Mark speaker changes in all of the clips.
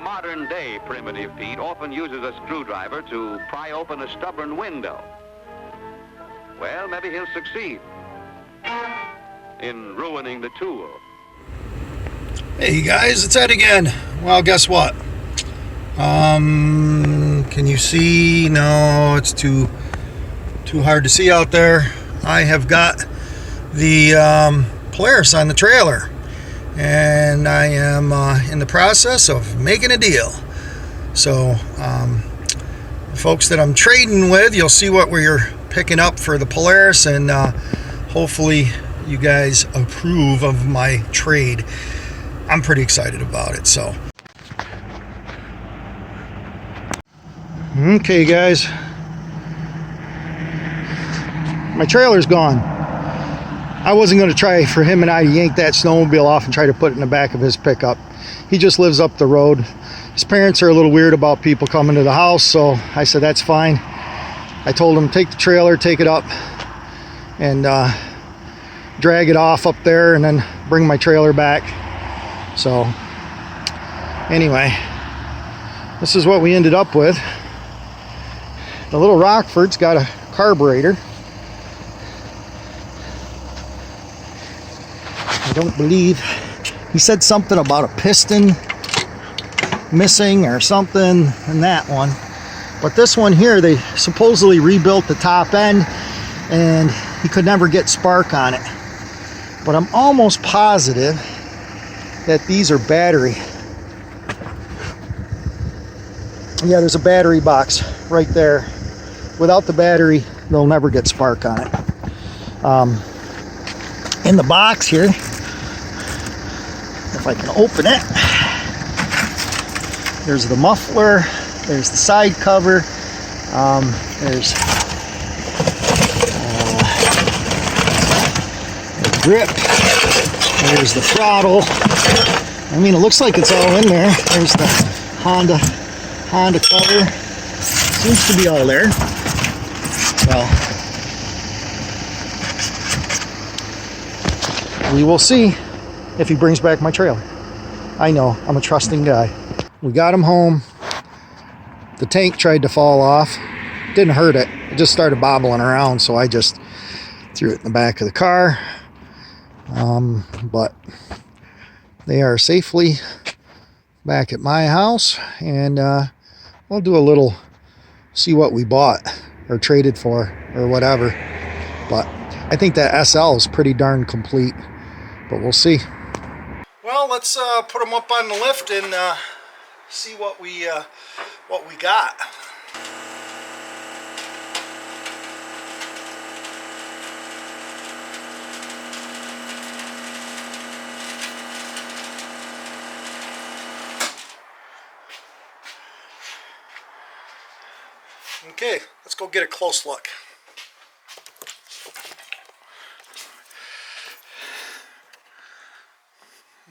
Speaker 1: modern-day primitive Pete often uses a screwdriver to pry open a stubborn window. Well, maybe he'll succeed in ruining the tool.
Speaker 2: Hey guys, it's Ed again. Well, guess what? Can you see? No, it's too hard to see out there. I have got the Polaris on the trailer, and I am in the process of making a deal. So the folks that I'm trading with, you'll see what we're picking up for the Polaris, and hopefully you guys approve of my trade. I'm pretty excited about it. So okay guys, my trailer's gone. I wasn't going to try for him and I to yank that snowmobile off and try to put it in the back of his pickup. He just lives up the road. His parents are a little weird about people coming to the house, so I said that's fine. I told him take the trailer, take it up, and drag it off up there, and then bring my trailer back. So anyway, this is what we ended up with. The little Rockford's got a carburetor. I don't believe, he said something about a piston missing or something in that one. But this one here, they supposedly rebuilt the top end and he could never get spark on it. But I'm almost positive that these are battery. Yeah, there's a battery box right there. Without the battery, they'll never get spark on it. In the box here, if I can open it, there's the muffler, there's the side cover, there's the grip, there's the throttle. I mean, it looks like it's all in there. There's the Honda cover. Seems to be all there. Well, we will see if he brings back my trailer. I know, I'm a trusting guy. We got him home. The tank tried to fall off. Didn't hurt it. It just started bobbling around, so I just threw it in the back of the car. But they are safely back at my house, and we'll do a little, see what we bought or traded for or whatever. But I think that SL is pretty darn complete, but we'll see. Well, let's put them up on the lift and see what we got. Okay, let's go get a close look.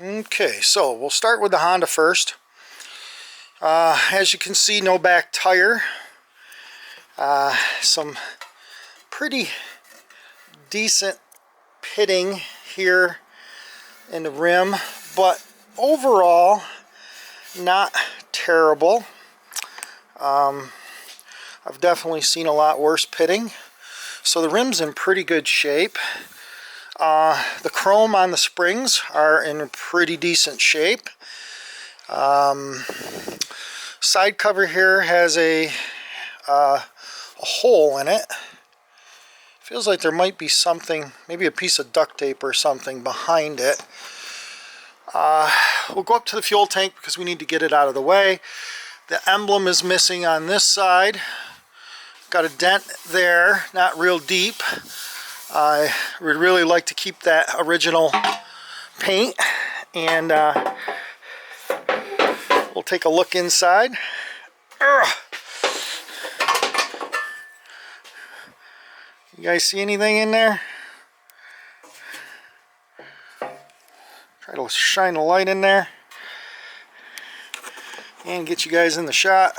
Speaker 2: Okay, so we'll start with the Honda first. As you can see, no back tire. Some pretty decent pitting here in the rim, but overall not terrible. I've definitely seen a lot worse pitting. So the rim's in pretty good shape. The chrome on the springs are in pretty decent shape. Side cover here has a hole in it. Feels like there might be something, maybe a piece of duct tape or something behind it. We'll go up to the fuel tank because we need to get it out of the way. The emblem is missing on this side. Got a dent there, not real deep. I would really like to keep that original paint, and we'll take a look inside. Ugh. You guys see anything in there? Try to shine the light in there and get you guys in the shot.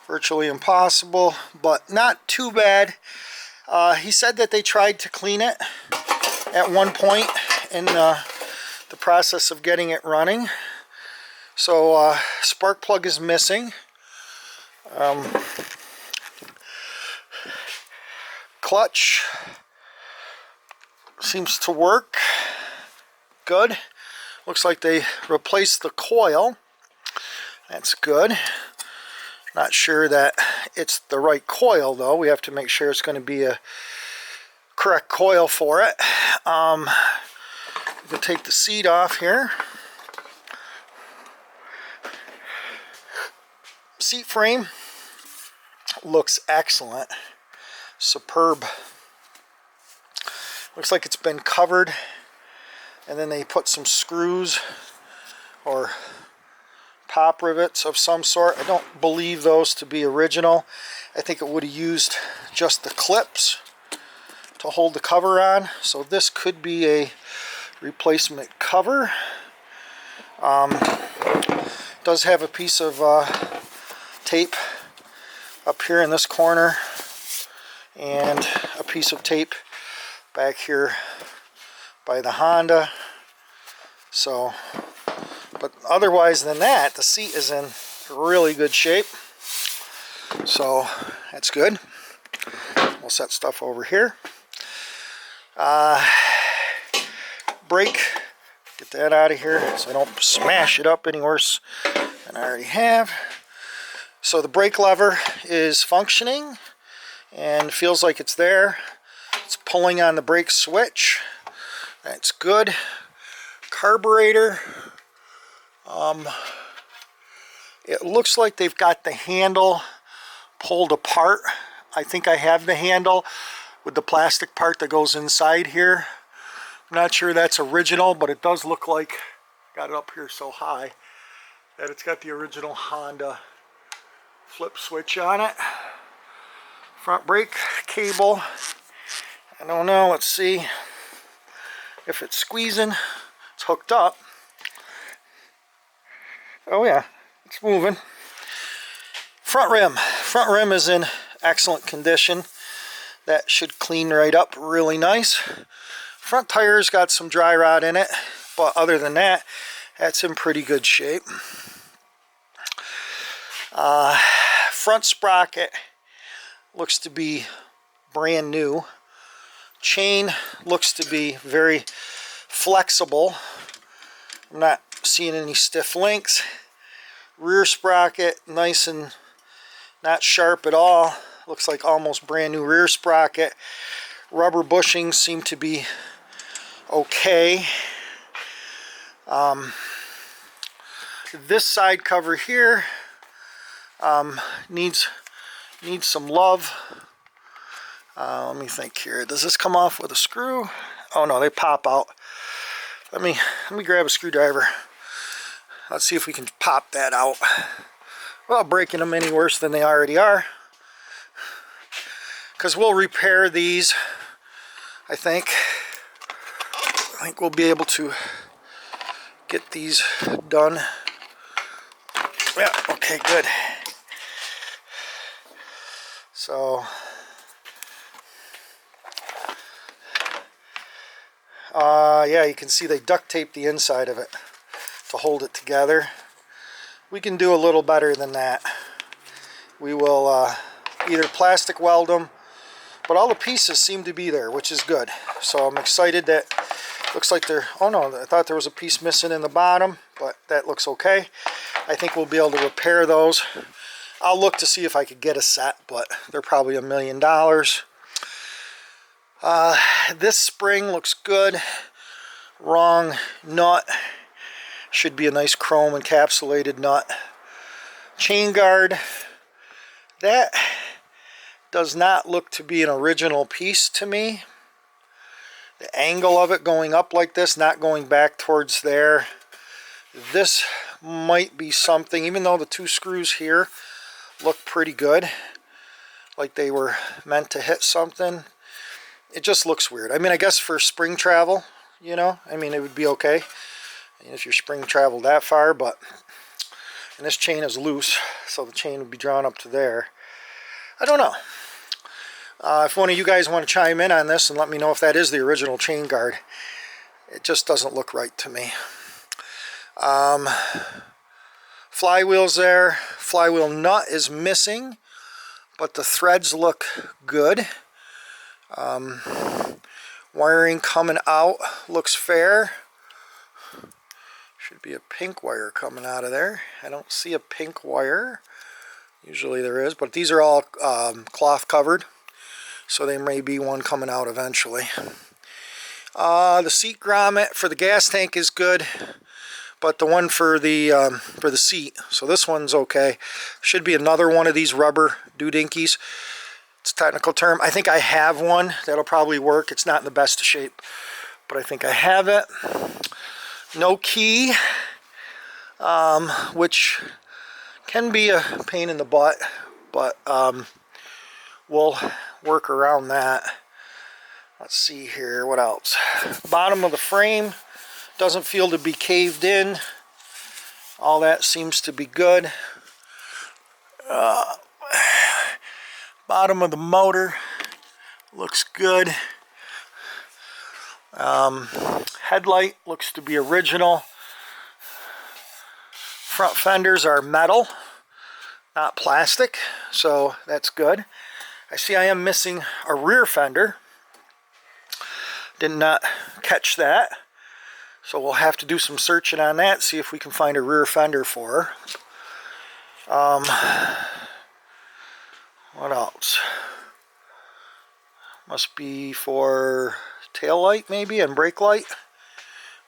Speaker 2: Virtually impossible, but not too bad. He said that they tried to clean it at one point in the process of getting it running. So spark plug is missing. Clutch seems to work good. Looks like they replaced the coil. That's good. Not sure that it's the right coil though. We have to make sure it's going to be a correct coil for it. We can take the seat off here. Seat frame looks excellent. Superb. Looks like it's been covered, and then they put some screws or pop rivets of some sort. I don't believe those to be original. I think it would have used just the clips to hold the cover on. So this could be a replacement cover. Does have a piece of tape up here in this corner, and a piece of tape back here by the Honda. So, but otherwise than that, the seat is in really good shape. So that's good. We'll set stuff over here. Brake, get that out of here so I don't smash it up any worse than I already have. So the brake lever is functioning and feels like it's there. It's pulling on the brake switch. That's good. Carburetor. It looks like they've got the handle pulled apart. I think I have the handle with the plastic part that goes inside here. I'm not sure that's original, but it does look like, got it up here so high, that it's got the original Honda flip switch on it. Front brake cable, I don't know, let's see if it's squeezing. It's hooked up. Oh yeah, it's moving. Front rim is in excellent condition. That should clean right up really nice. Front tires got some dry rot in it, but other than that, that's in pretty good shape. Front sprocket looks to be brand new. Chain looks to be very flexible. I'm not seeing any stiff links. Rear sprocket nice and not sharp at all. Looks like almost brand new rear sprocket. Rubber bushings seem to be okay. This side cover here needs some love. Let me think here. Does this come off with a screw? Oh no, they pop out. Let me grab a screwdriver. Let's see if we can pop that out without breaking them any worse than they already are. Because we'll repair these, I think. I think we'll be able to get these done. Yeah, okay, good. So, yeah, you can see they duct taped the inside of it to hold it together. We can do a little better than that. We will either plastic weld them, but all the pieces seem to be there, which is good. So I'm excited that looks like they're, oh no, I thought there was a piece missing in the bottom, but that looks okay. I think we'll be able to repair those. I'll look to see if I could get a set, but they're probably $1 million. This spring looks good. Wrong nut. Should be a nice chrome encapsulated nut. Chain guard. That does not look to be an original piece to me. The angle of it going up like this, not going back towards there. This might be something, even though the two screws here look pretty good, like they were meant to hit something. It just looks weird. I mean, I guess for spring travel, you know, I mean, it would be okay if your spring traveled that far, but, and this chain is loose, so the chain would be drawn up to there. I don't know. If one of you guys want to chime in on this and let me know if that is the original chain guard. It just doesn't look right to me. Flywheel's there. Flywheel nut is missing, but the threads look good. Wiring coming out looks fair. Should be a pink wire coming out of there. I don't see a pink wire. Usually there is, but these are all cloth covered, so there may be one coming out eventually. The seat grommet for the gas tank is good, but the one for the seat, so this one's okay. Should be another one of these rubber doodinkies. It's a technical term. I think I have one that'll probably work. It's not in the best of shape, but I think I have it. No key, which can be a pain in the butt, but we'll work around that. Let's see here, what else? Bottom of the frame doesn't feel to be caved in. All that seems to be good. Bottom of the motor looks good. Headlight looks to be original. Front fenders are metal, not plastic, so that's good. I see I am missing a rear fender. Did not catch that, so we'll have to do some searching on that, see if we can find a rear fender for her. What else? Must be for tail light maybe and brake light,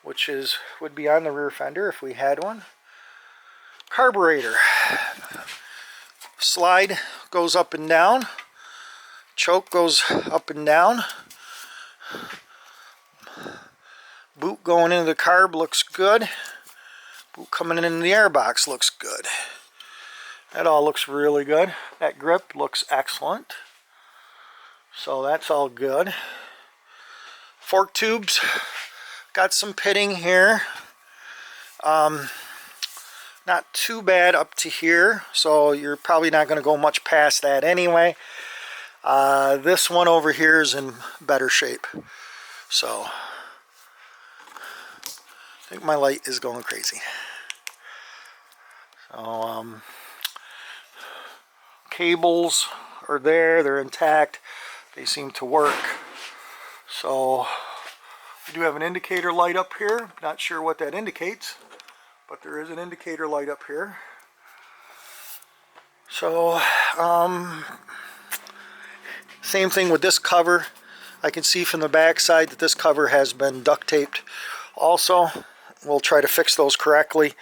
Speaker 2: which would be on the rear fender if we had one. Carburetor. Slide goes up and down. Choke goes up and down. Boot going into the carb looks good. Boot coming in the airbox looks good. That all looks really good. That grip looks excellent. So that's all good. Fork tubes. Got some pitting here. Not too bad up to here. So you're probably not going to go much past that anyway. This one over here is in better shape. So I think my light is going crazy. So cables are there, they're intact, they seem to work. So we do have an indicator light up here. Not sure what that indicates, but there is an indicator light up here. So same thing with this cover. I can see from the back side that this cover has been duct taped also. We'll try to fix those correctly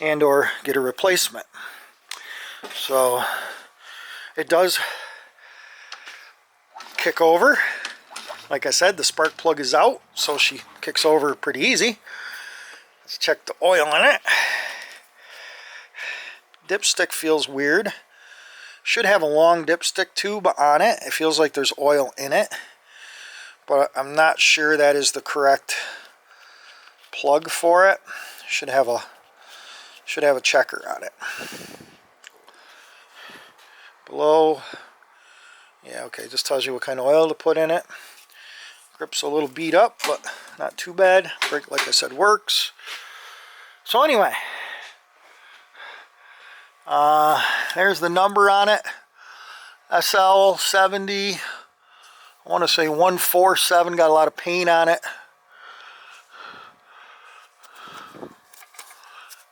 Speaker 2: and or get a replacement. So it does kick over. Like I said, the spark plug is out, so she kicks over pretty easy. Let's check the oil in it. Dipstick feels weird. Should have a long dipstick tube on it. It feels like there's oil in it, but I'm not sure that is the correct plug for it. Should have a checker on it. Below, yeah, okay, just tells you what kind of oil to put in it. Grip's a little beat up, but not too bad. Brake, like I said, works. So anyway, there's the number on it. SL70. I want to say 147. Got a lot of paint on it.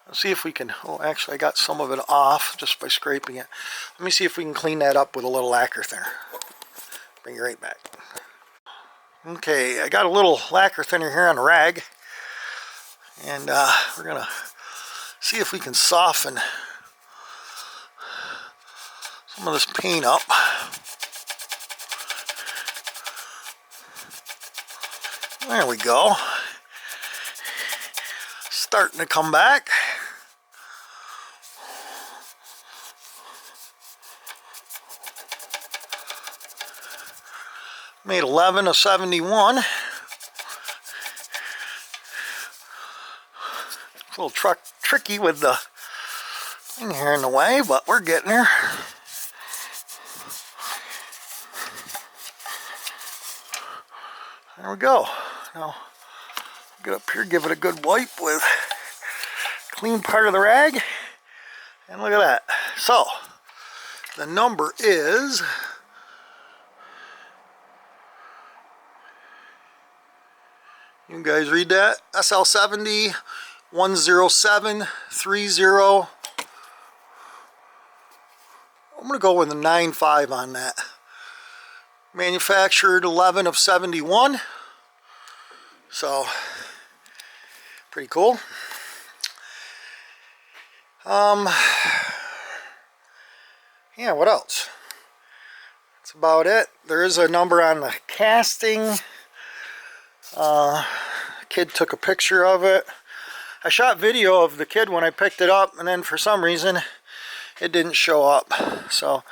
Speaker 2: Let's see if we can, oh, actually I got some of it off just by scraping it. Let me see if we can clean that up with a little lacquer thinner. Bring you right back. Okay, I got a little lacquer thinner here on a rag, and we're gonna see if we can soften some of this paint up. There we go. Starting to come back. Made 11 of 71. It's a little tricky with the thing here in the way, but we're getting there. There we go. Now, get up here, give it a good wipe with clean part of the rag. And look at that. So, the number is... You guys read that? SL70 10730. I'm going to go with a 95 on that. Manufactured 11 of 71. So, pretty cool. Yeah, what else? That's about it. There is a number on the casting. Kid took a picture of it. I shot video of the kid when I picked it up, and then for some reason it didn't show up. So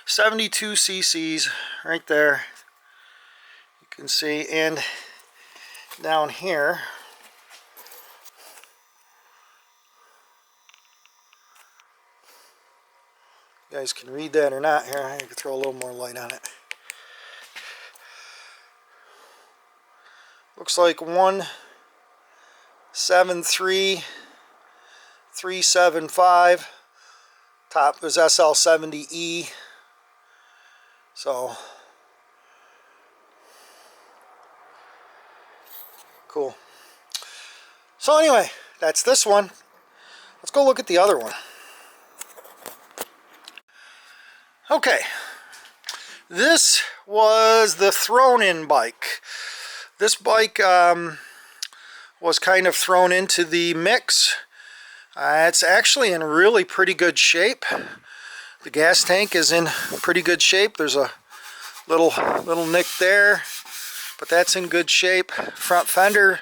Speaker 2: 72 cc's right there, you can see. And down here, you guys can read that or not. Here, I can throw a little more light on it. Looks like 173375. Top is SL70E. So cool. So anyway, that's this one. Let's go look at the other one. Okay, this was the thrown-in bike. This bike was kind of thrown into the mix. It's actually in really pretty good shape. The gas tank is in pretty good shape. There's a little nick there, but that's in good shape. Front fender,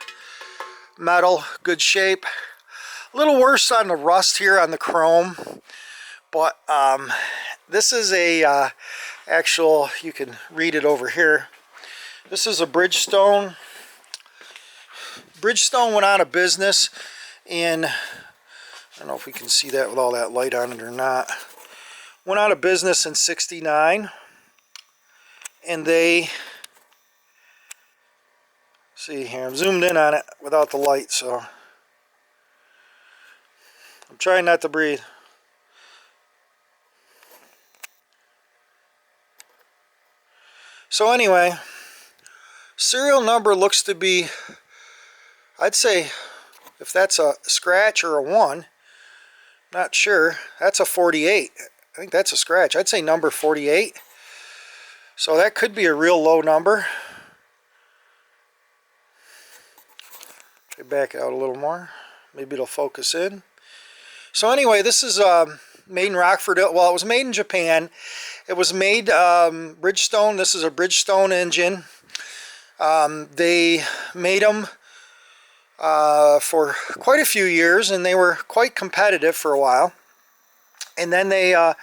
Speaker 2: metal, good shape. A little worse on the rust here on the chrome, but this is a actual, you can read it over here. This is a Bridgestone. Bridgestone went out of business in, I don't know if we can see that with all that light on it or not. Went out of business in '69, and they, see here, I'm zoomed in on it without the light, so I'm trying not to breathe. So anyway, serial number looks to be, I'd say, if that's a scratch or a 1, not sure. That's a 48. I think that's a scratch. I'd say number 48. So that could be a real low number. Back out a little more. Maybe it'll focus in. So anyway, this is made in Rockford. Well, it was made in Japan. It was made Bridgestone. This is a Bridgestone engine. They made them for quite a few years, and they were quite competitive for a while. And then they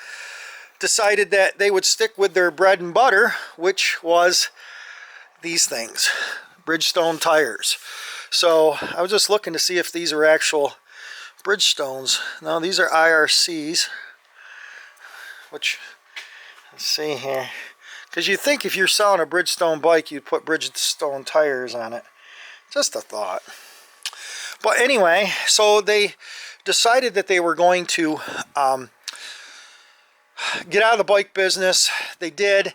Speaker 2: decided that they would stick with their bread and butter, which was these things, Bridgestone tires. So I was just looking to see if these are actual Bridgestones. No, these are IRCs, which, let's see here, because you think if you're selling a Bridgestone bike, you'd put Bridgestone tires on it. Just a thought. But anyway, so they decided that they were going to get out of the bike business. They did.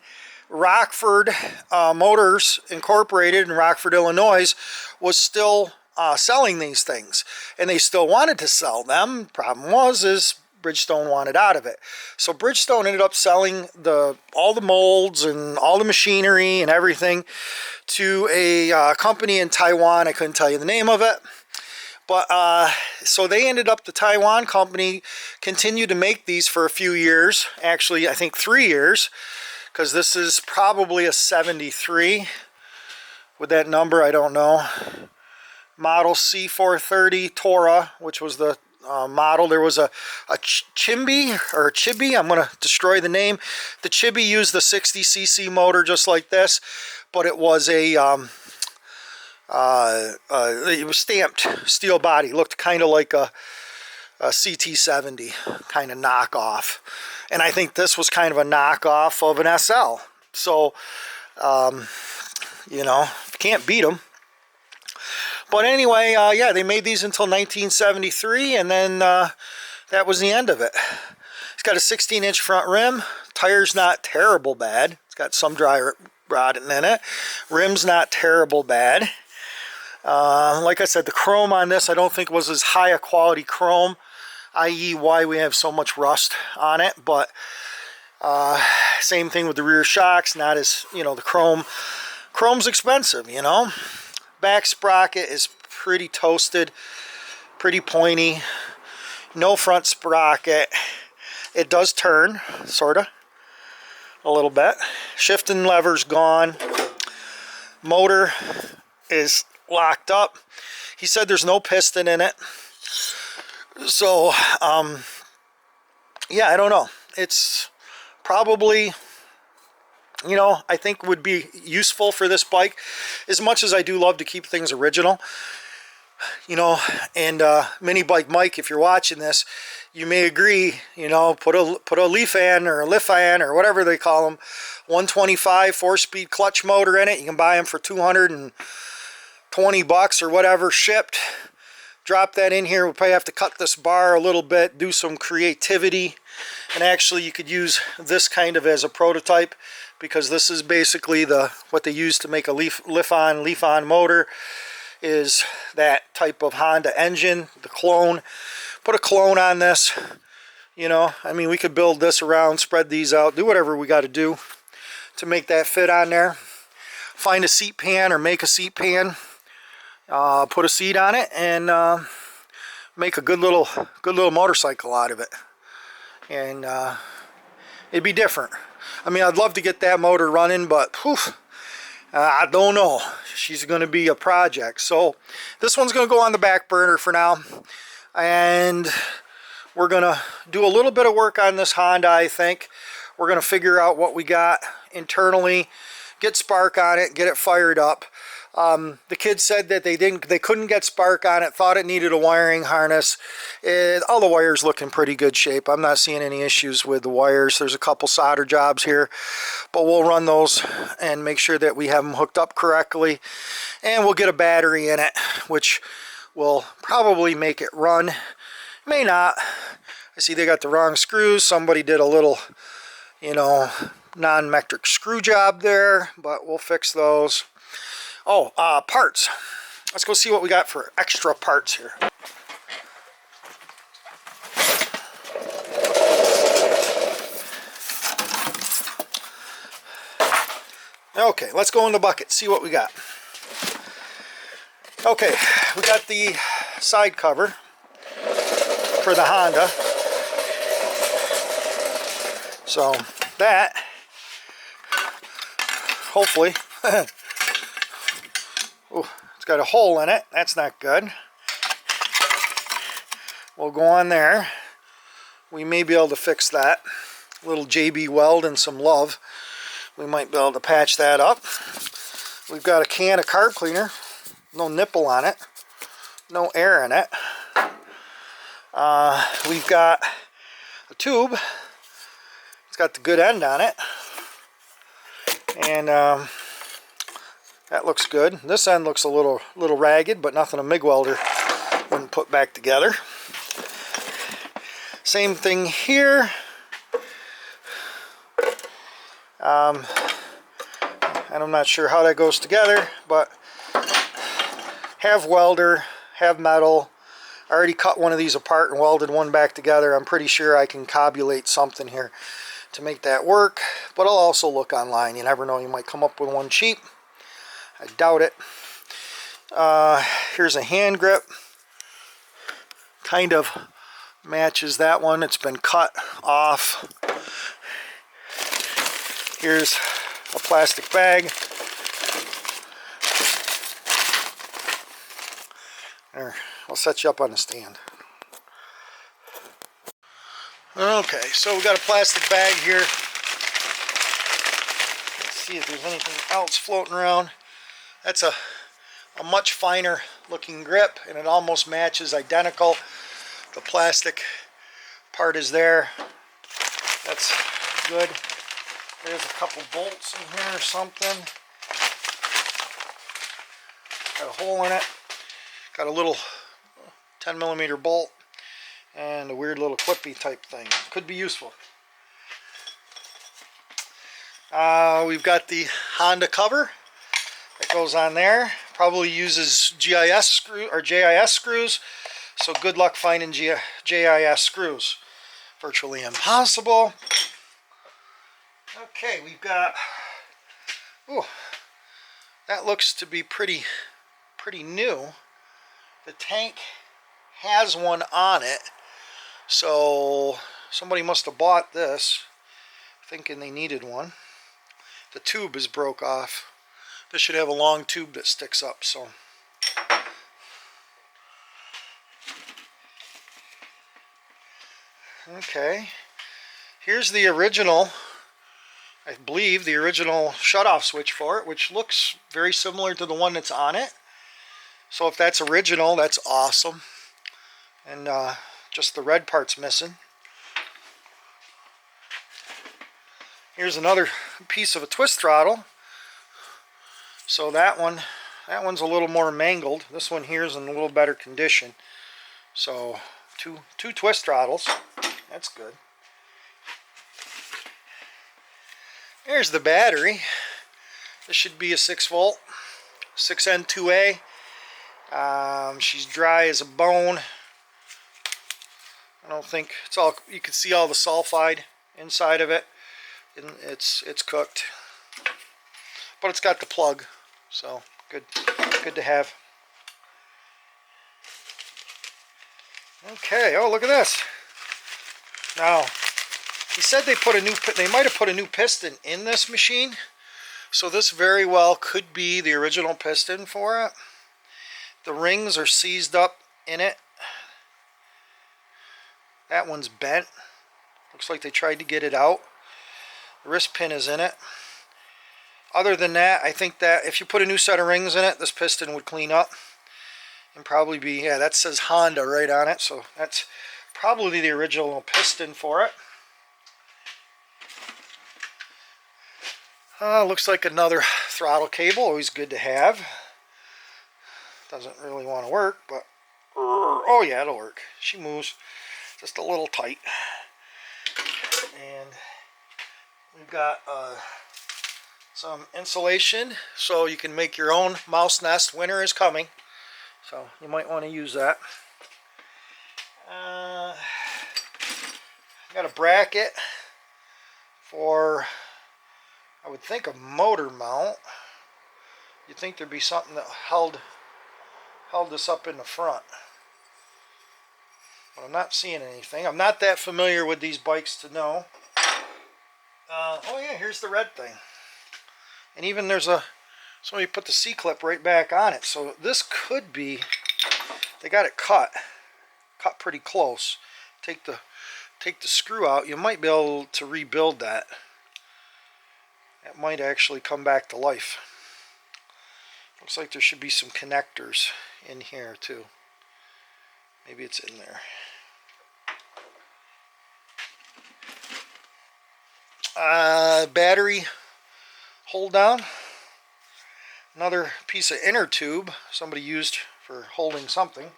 Speaker 2: Rockford Motors Incorporated in Rockford, Illinois was still selling these things, and they still wanted to sell them. Problem was Bridgestone wanted out of it. So Bridgestone ended up selling all the molds and all the machinery and everything to a company in Taiwan. I couldn't tell you the name of it. But so they ended up, the Taiwan company continued to make these for a few years. Actually, I think 3 years, because this is probably a 73. With that number, I don't know. Model C430 Tora, which was the model. There was a Chibi, I'm going to destroy the name. The Chibi used the 60cc motor just like this, but it was a it was stamped steel body. Looked kind of like a CT70 kind of knockoff, and I think this was kind of a knockoff of an SL. So you know, you can't beat them. But anyway, yeah, they made these until 1973, and then that was the end of it. It's got a 16-inch front rim. Tire's not terrible bad. It's got some dry rotting in it. Rim's not terrible bad. Like I said, the chrome on this I don't think was as high a quality chrome, i.e. why we have so much rust on it. But same thing with the rear shocks, not as, you know, the chrome's expensive, you know. Back sprocket is pretty toasted, pretty pointy. No front sprocket. It does turn, sorta, a little bit. Shifting lever's gone. Motor is locked up. He said there's no piston in it. So, yeah, I don't know. It's probably, you know, I think would be useful for this bike. As much as I do love to keep things original, you know, and Mini Bike Mike, if you're watching this, you may agree, you know, put a leaf fan or a lift fan or whatever they call them, 125 4-speed clutch motor in it. You can buy them for $220 or whatever shipped. Drop that in here. We'll probably have to cut this bar a little bit, do some creativity, and actually you could use this kind of as a prototype, because this is basically what they use to make a leaf on motor, is that type of Honda engine, the clone. Put a clone on this, you know. I mean, we could build this around, spread these out, do whatever we got to do to make that fit on there. Find a seat pan or make a seat pan, put a seat on it, and make a good little motorcycle out of it. And it'd be different. I mean, I'd love to get that motor running, but whew, I don't know. She's going to be a project. So this one's going to go on the back burner for now. And we're going to do a little bit of work on this Honda, I think. We're going to figure out what we got internally, get spark on it, get it fired up. The kids said that they couldn't get spark on it, thought it needed a wiring harness. All the wires look in pretty good shape. I'm not seeing any issues with the wires. There's a couple solder jobs here, but we'll run those and make sure that we have them hooked up correctly. And we'll get a battery in it, which will probably make it run. May not. I see they got the wrong screws. Somebody did a little, you know, non-metric screw job there, but we'll fix those. Oh, parts. Let's go see what we got for extra parts here. Okay, let's go in the bucket, see what we got. Okay, we got the side cover for the Honda. So that, hopefully, oh, it's got a hole in it. That's not good. We'll go on there. We may be able to fix that. A little JB weld and some love. We might be able to patch that up. We've got a can of carb cleaner. No nipple on it. No air in it. We've got a tube. It's got the good end on it. And that looks good. This end looks a little ragged, but nothing a MIG welder wouldn't put back together. Same thing here. And I'm not sure how that goes together, but have welder, have metal. I already cut one of these apart and welded one back together. I'm pretty sure I can cobulate something here to make that work, but I'll also look online. You never know, you might come up with one cheap. I doubt it. Here's a hand grip. Kind of matches that one. It's been cut off. Here's a plastic bag. There, I'll set you up on the stand. Okay, so we got a plastic bag here. Let's see if there's anything else floating around. That's a much finer looking grip, and it almost matches identical. The plastic part is there. That's good. There's a couple bolts in here or something. Got a hole in it. Got a little 10mm bolt and a weird little clippy type thing. Could be useful. We've got the Honda cover that goes on there. Probably uses GIS screw or JIS screws, so good luck finding JIS screws. Virtually impossible. Okay, we've got, ooh, that looks to be pretty new. The tank has one on it, so somebody must have bought this thinking they needed one. The tube is broke off. This should have a long tube that sticks up, so. Okay, here's the original, I believe the original shutoff switch for it, which looks very similar to the one that's on it. So if that's original, that's awesome. And just the red part's missing. Here's another piece of a twist throttle. So that one's a little more mangled. This one here is in a little better condition. So two twist throttles. That's good. There's the battery. This should be a 6-volt, 6N2A. She's dry as a bone. I don't think it's all. You can see all the sulfide inside of it, and it's cooked. But it's got the plug, so good to have. Okay. Oh, look at this. Now, he said they might have put a new piston in this machine, so this very well could be the original piston for it. The rings are seized up in it. That one's bent. Looks like they tried to get it out. The wrist pin is in it. Other than that, I think that if you put a new set of rings in it, this piston would clean up and probably be, yeah, that says Honda right on it, so that's probably the original piston for it. Looks like another throttle cable, always good to have. Doesn't really want to work, but oh yeah, it'll work. She moves just a little tight. And we've got some insulation so you can make your own mouse nest. Winter is coming, so you might want to use that. Got a bracket for, I would think, a motor mount. You'd think there'd be something that held this up in the front, but I'm not seeing anything. I'm not that familiar with these bikes to know. Oh yeah, here's the red thing, and even there's somebody put the C-clip right back on it, so this could be, they got it cut pretty close. Take the screw out, you might be able to rebuild that. That might actually come back to life. Looks like there should be some connectors in here too. Maybe it's in there. Battery hold down. Another piece of inner tube somebody used for holding something.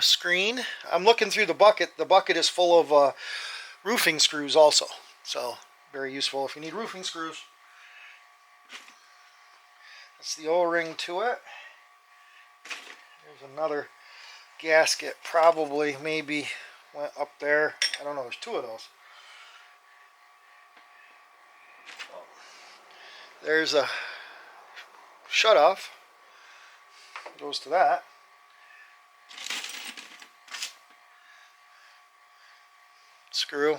Speaker 2: Screen. I'm looking through the bucket. The bucket is full of roofing screws also, so very useful if you need roofing screws. That's the O-ring to it. There's another gasket, probably maybe went up there. I don't know, there's two of those. There's a shut off, goes to that. Screw.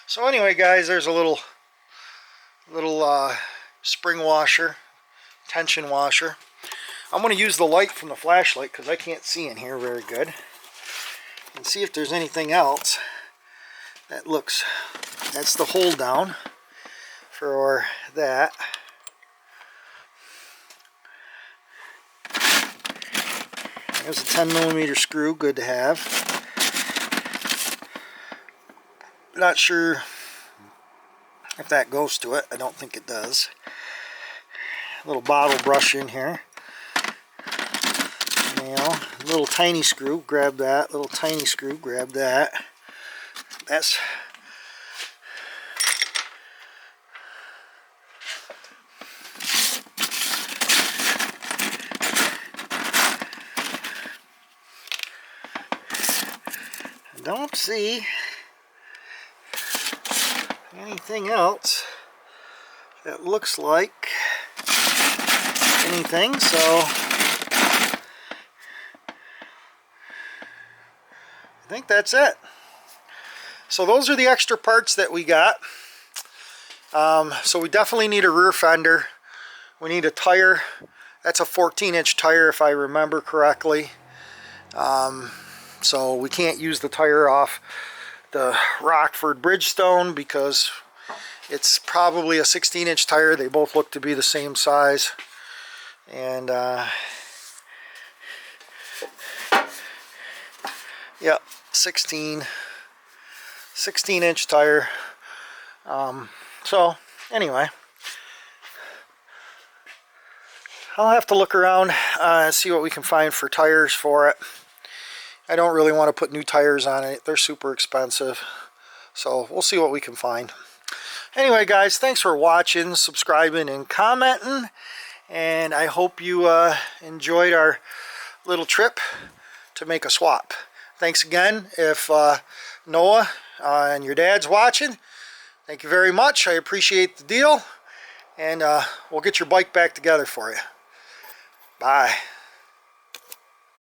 Speaker 2: So anyway, guys, there's a little spring washer, tension washer. I'm going to use the light from the flashlight because I can't see in here very good, and see if there's anything else that looks. That's the hold down for that. There's a 10mm screw, good to have. Not sure if that goes to it. I don't think it does. A little bottle brush in here. Nail. Little tiny screw, grab that. Little tiny screw, grab that. That's I don't see anything else that looks like anything, so I think that's it. So those are the extra parts that we got. So we definitely need a rear fender. We need a tire. That's a 14-inch tire if I remember correctly. So we can't use the tire off the Rockford Bridgestone because it's probably a 16-inch tire. They both look to be the same size. And yep, 16-inch tire. So anyway, I'll have to look around and see what we can find for tires for it. I don't really want to put new tires on it. They're super expensive. So we'll see what we can find. Anyway, guys, thanks for watching, subscribing, and commenting. And I hope you enjoyed our little trip to make a swap. Thanks again. If Noah and your dad's watching, thank you very much. I appreciate the deal. And we'll get your bike back together for you. Bye.